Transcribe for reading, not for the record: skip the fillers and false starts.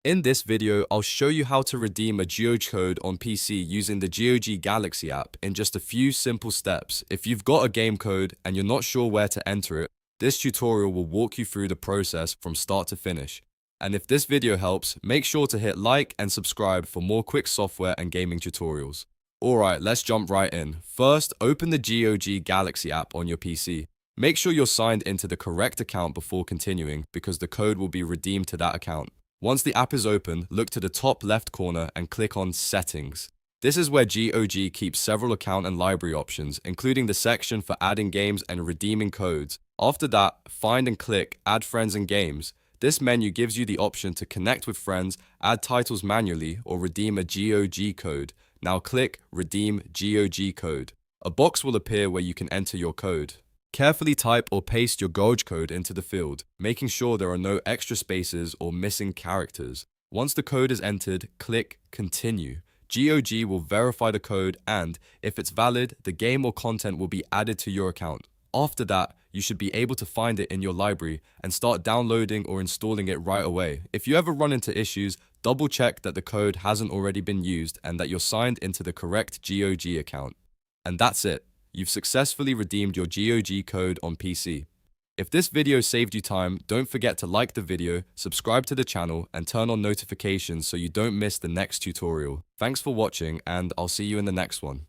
In this video, I'll show you how to redeem a GOG code on PC using the GOG Galaxy app in just a few simple steps. If you've got a game code and you're not sure where to enter it, this tutorial will walk you through the process from start to finish. And if this video helps, make sure to hit like and subscribe for more quick software and gaming tutorials. Alright, let's jump right in. First, open the GOG Galaxy app on your PC. Make sure you're signed into the correct account before continuing because the code will be redeemed to that account. Once the app is open, look to the top left corner and click on Settings. This is where GOG keeps several account and library options, including the section for adding games and redeeming codes. After that, find and click Add Friends and Games. This menu gives you the option to connect with friends, add titles manually, or redeem a GOG code. Now click Redeem GOG Code. A box will appear where you can enter your code. Carefully type or paste your GOG code into the field, making sure there are no extra spaces or missing characters. Once the code is entered, click Continue. GOG will verify the code and, if it's valid, the game or content will be added to your account. After that, you should be able to find it in your library and start downloading or installing it right away. If you ever run into issues, double check that the code hasn't already been used and that you're signed into the correct GOG account. And that's it. You've successfully redeemed your GOG code on PC. If this video saved you time, don't forget to like the video, subscribe to the channel, and turn on notifications so you don't miss the next tutorial. Thanks for watching, and I'll see you in the next one.